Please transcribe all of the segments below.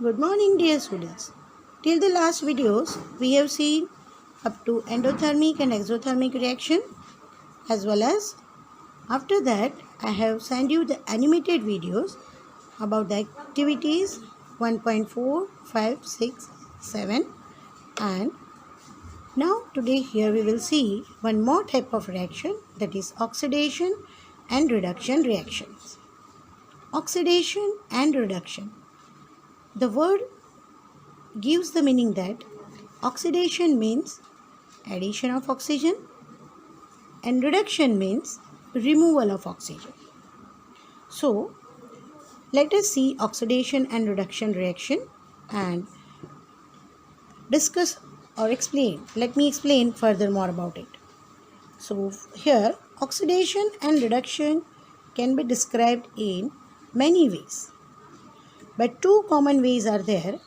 Good morning, dear students. Till the last videos, we have seen up to endothermic and exothermic reaction, as well as after that I have sent you the animated videos about the activities 1.4, 5, 6, 7, and now today here we will see one more type of reaction, that is oxidation and reduction reactions. Oxidation and reduction. The word gives the meaning that oxidation means addition of oxygen and reduction means removal of oxygen. So, let us see oxidation and reduction reaction and discuss or explain. Let me explain further more about it. So, here oxidation and reduction can be described in many ways. But two common ways are there,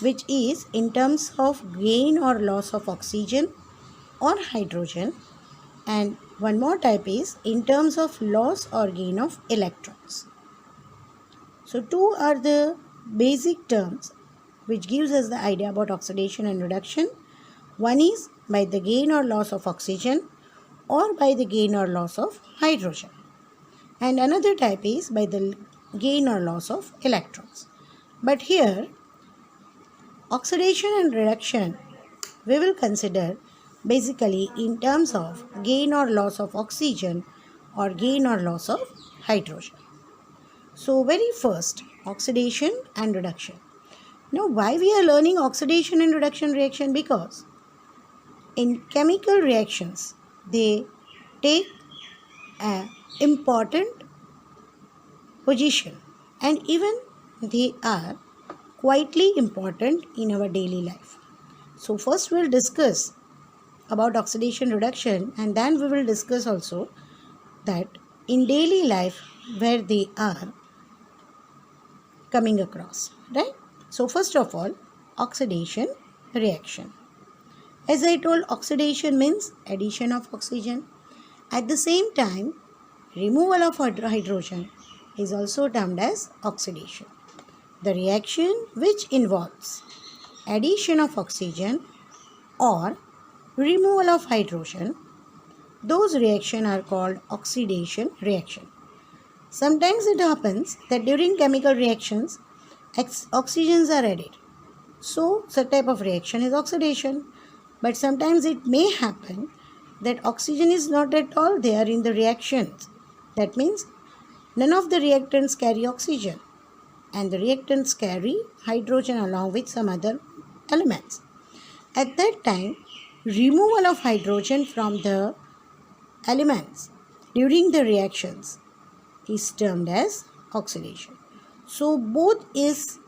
which is in terms of gain or loss of oxygen or hydrogen, and one more type is in terms of loss or gain of electrons. So two are the basic terms which gives us the idea about oxidation and reduction. One is by the gain or loss of oxygen or by the gain or loss of hydrogen, and another type is by the gain or loss of electrons. But here oxidation and reduction we will consider basically in terms of gain or loss of oxygen or gain or loss of hydrogen. So very first, oxidation and reduction. Now why we are learning oxidation and reduction reaction? Because in chemical reactions they take an important position and even they are quietly important in our daily life. So first we will discuss about oxidation reduction, and then we will discuss also that in daily life where they are coming across, right? So first of all, oxidation reaction. As I told, oxidation means addition of oxygen. At the same time, removal of hydrogen is also termed as oxidation. The reaction which involves addition of oxygen or removal of hydrogen, those reactions are called oxidation reaction. Sometimes it happens that during chemical reactions, oxygens are added. So, such type of reaction is oxidation. But sometimes it may happen that oxygen is not at all there in the reactions. That means none of the reactants carry oxygen, and the reactants carry hydrogen along with some other elements. At that time, removal of hydrogen from the elements during the reactions is termed as oxidation. So both is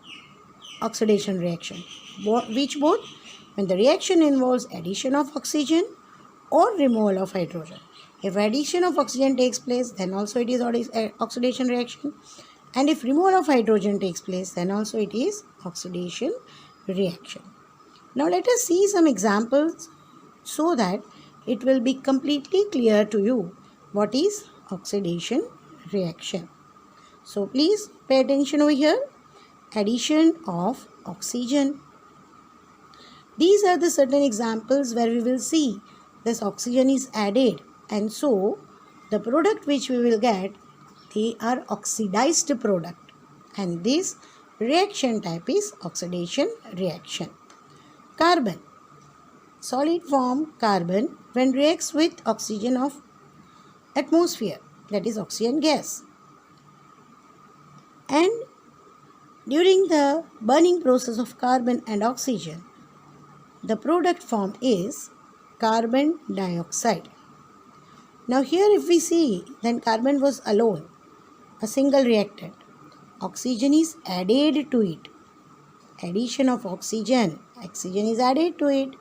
oxidation reaction. Which both? When the reaction involves addition of oxygen or removal of hydrogen. If addition of oxygen takes place, then also it is oxidation reaction. And if removal of hydrogen takes place, then also it is oxidation reaction. Now let us see some examples so that it will be completely clear to you what is oxidation reaction. So please pay attention over here. Addition of oxygen. These are the certain examples where we will see this oxygen is added, and so the product which we will get, they are oxidized product, and this reaction type is oxidation reaction. Carbon. Solid form carbon when reacts with oxygen of atmosphere, that is oxygen gas, and during the burning process of carbon and oxygen, the product formed is carbon dioxide. Now here if we see, then carbon was alone, a single reactant. Oxygen is added to it. Addition of oxygen is added to it.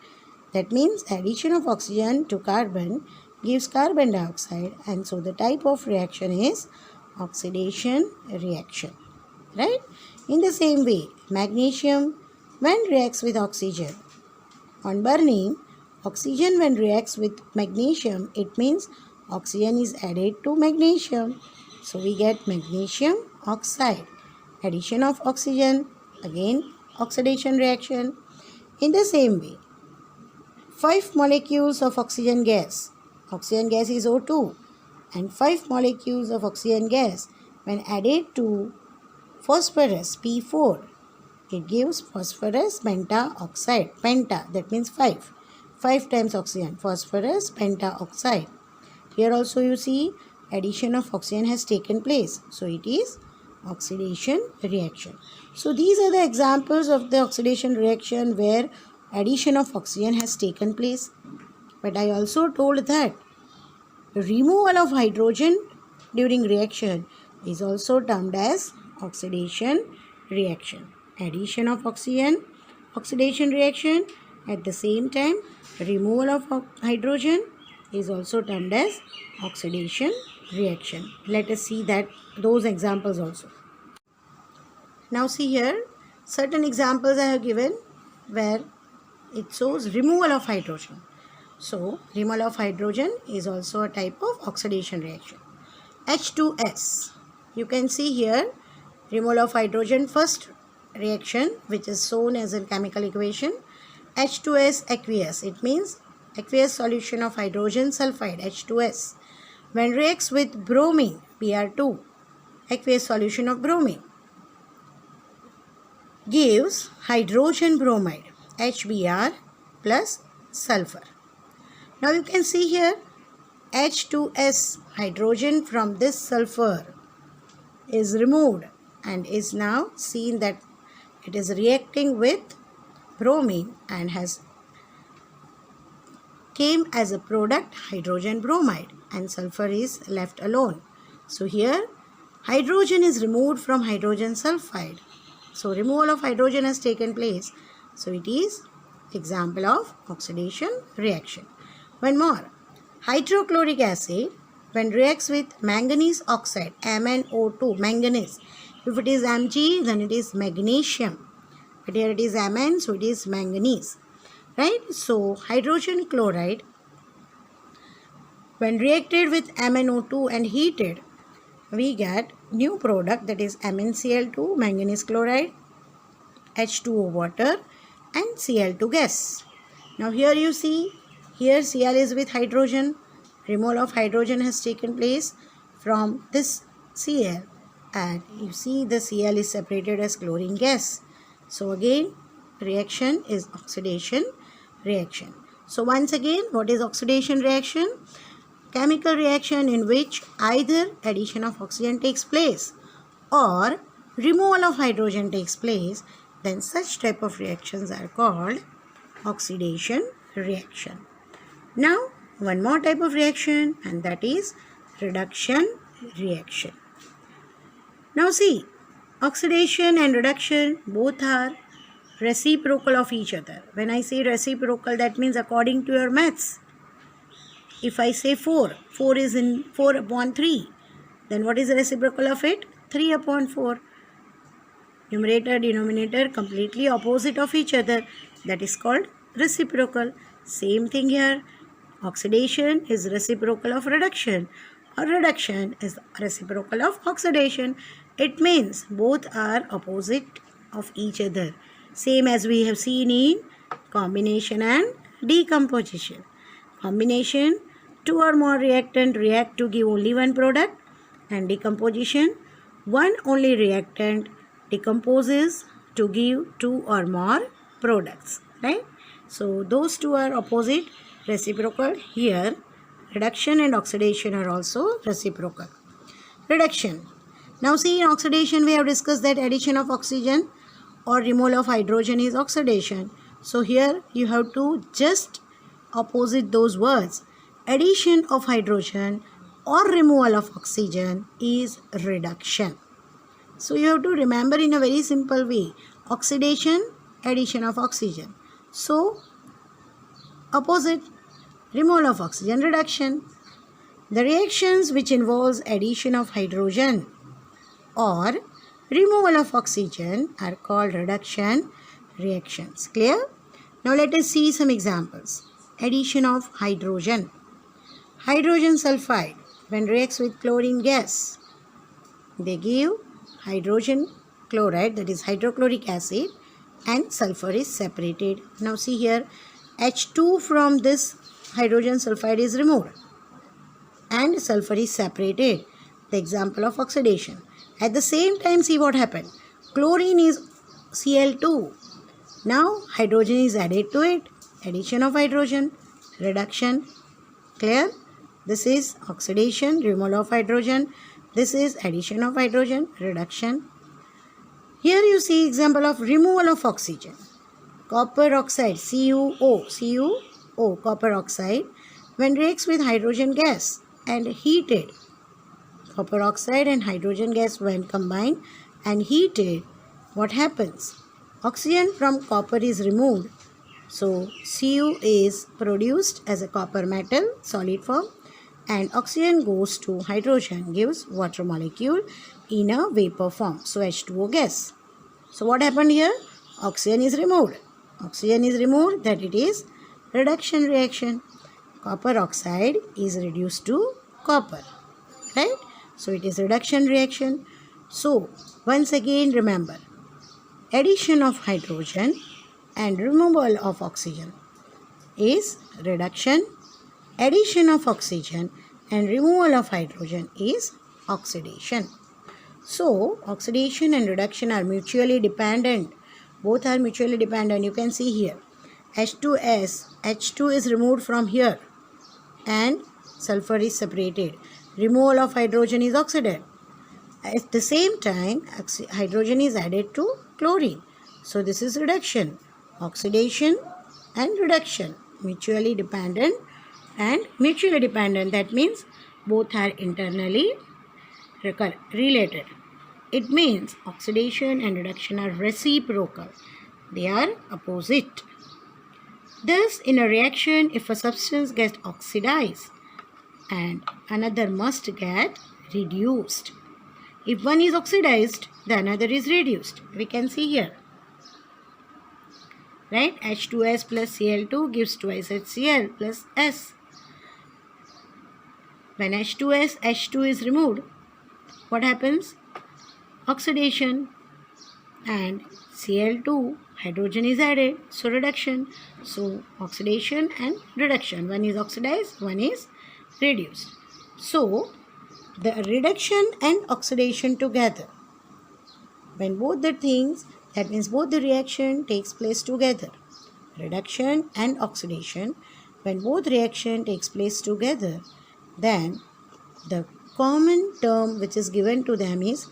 That means addition of oxygen to carbon gives carbon dioxide, and so the type of reaction is oxidation reaction, right? In the same way, magnesium when reacts with oxygen, on burning, oxygen when reacts with magnesium, it means oxygen is added to magnesium. So we get magnesium oxide. Addition of oxygen again oxidation reaction. In the same way, 5 molecules of oxygen gas is O2, and 5 molecules of oxygen gas when added to phosphorus P4, it gives phosphorus pentaoxide. Penta, that means 5. 5 times oxygen, phosphorus pentaoxide. Here also you see addition of oxygen has taken place. So it is oxidation reaction. So these are the examples of the oxidation reaction where addition of oxygen has taken place. But I also told that removal of hydrogen during reaction is also termed as oxidation reaction. Addition of oxygen, oxidation reaction. At the same time, removal of hydrogen is also termed as oxidation reaction. Let us see those examples also. Now see here, certain examples I have given where it shows removal of hydrogen. So, removal of hydrogen is also a type of oxidation reaction. H2S. You can see here, removal of hydrogen, first reaction which is shown as a chemical equation. H2S aqueous. It means aqueous solution of hydrogen sulfide, H2S. When reacts with bromine, Br2, aqueous solution of bromine, gives hydrogen bromide, HBr plus sulfur. Now you can see here H2S, hydrogen from this sulfur is removed and is now seen that it is reacting with bromine and has came as a product hydrogen bromide, and sulfur is left alone. So here hydrogen is removed from hydrogen sulfide. So removal of hydrogen has taken place. So it is example of oxidation reaction. One more. Hydrochloric acid when reacts with manganese oxide, MnO2, manganese. If it is Mg, then it is magnesium. But here it is Mn, so it is manganese. Right? So hydrogen chloride when reacted with MnO2 and heated, we get new product, that is MnCl2, manganese chloride, H2O water and Cl2 gas. Now here you see, here Cl is with hydrogen. Removal of hydrogen has taken place from this Cl, and you see the Cl is separated as chlorine gas. So again reaction is oxidation reaction. So once again, what is oxidation reaction? Chemical reaction in which either addition of oxygen takes place or removal of hydrogen takes place, then such type of reactions are called oxidation reaction. Now one more type of reaction, and that is reduction reaction. Now see, oxidation and reduction both are reciprocal of each other. When I say reciprocal, that means according to your maths. If I say 4 is in 4 upon 3, then what is the reciprocal of it? 3 upon 4. Numerator, denominator completely opposite of each other. That is called reciprocal. Same thing here. Oxidation is reciprocal of reduction, or reduction is reciprocal of oxidation. It means both are opposite of each other. Same as we have seen in combination and decomposition. Combination, 2 or more reactant react to give only one product, and decomposition, one only reactant decomposes to give 2 or more products, right? So those two are opposite, reciprocal. Here reduction and oxidation are also reciprocal. Reduction. Now see, in oxidation we have discussed that addition of oxygen or removal of hydrogen is oxidation. So here you have to just opposite those words. Addition of hydrogen or removal of oxygen is reduction. So you have to remember in a very simple way. Oxidation, addition of oxygen. So opposite, removal of oxygen, reduction. The reactions which involves addition of hydrogen or removal of oxygen are called reduction reactions. Clear? Now let us see some examples. Addition of hydrogen. Hydrogen sulfide when reacts with chlorine gas, they give hydrogen chloride, that is hydrochloric acid, and sulfur is separated. Now see here, H2 from this hydrogen sulfide is removed and sulfur is separated. The example of oxidation. At the same time, see what happened. Chlorine is Cl2. Now hydrogen is added to it. Addition of hydrogen, reduction. Clear? This is oxidation, removal of hydrogen. This is addition of hydrogen, reduction. Here you see example of removal of oxygen. Copper oxide, CuO, copper oxide, when reacts with hydrogen gas and heated. Copper oxide and hydrogen gas when combined and heated, what happens? Oxygen from copper is removed. So Cu is produced as a copper metal, solid form, and oxygen goes to hydrogen, gives water molecule in a vapor form. So H2O gas. So what happened here? Oxygen is removed. Oxygen is removed, that it is reduction reaction. Copper oxide is reduced to copper. Right? So it is reduction reaction. So once again remember, addition of hydrogen and removal of oxygen is reduction. Addition of oxygen and removal of hydrogen is oxidation. So oxidation and reduction are mutually dependent. Both are mutually dependent. You can see here H2S, H2 is removed from here and sulfur is separated. Removal of hydrogen is oxidant. At the same time, hydrogen is added to chlorine. So this is reduction. Oxidation and reduction, mutually dependent and mutually dependent. That means both are internally related. It means oxidation and reduction are reciprocal. They are opposite. Thus, in a reaction, if a substance gets oxidized and another must get reduced. If one is oxidized, the another is reduced. We can see here. Right? H2S plus Cl2 gives twice HCl plus S. When H2S, H2 is removed, what happens? Oxidation, and Cl2, hydrogen is added, so reduction. So oxidation and reduction. One is oxidized, one is reduced. So the reduction and oxidation together, when both the things, that means both the reaction takes place together. Reduction and oxidation, when both reaction takes place together, then the common term which is given to them is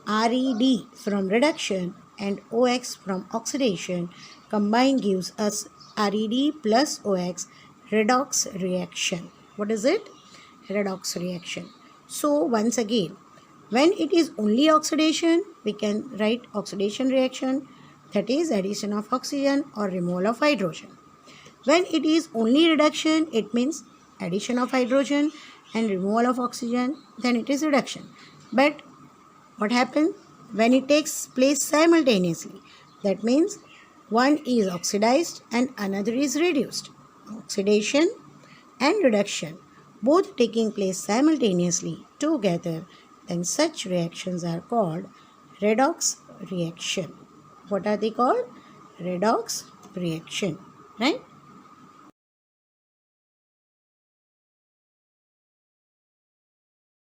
RED from reduction and OX from oxidation. Combined gives us RED plus OX, redox reaction. What is it? Redox reaction. So once again, when it is only oxidation, we can write oxidation reaction, that is addition of oxygen or removal of hydrogen. When it is only reduction, it means addition of hydrogen and removal of oxygen, then it is reduction. But what happens when it takes place simultaneously? That means one is oxidized and another is reduced. Oxidation and reduction, both taking place simultaneously together, then such reactions are called redox reaction. What are they called? Redox reaction, right?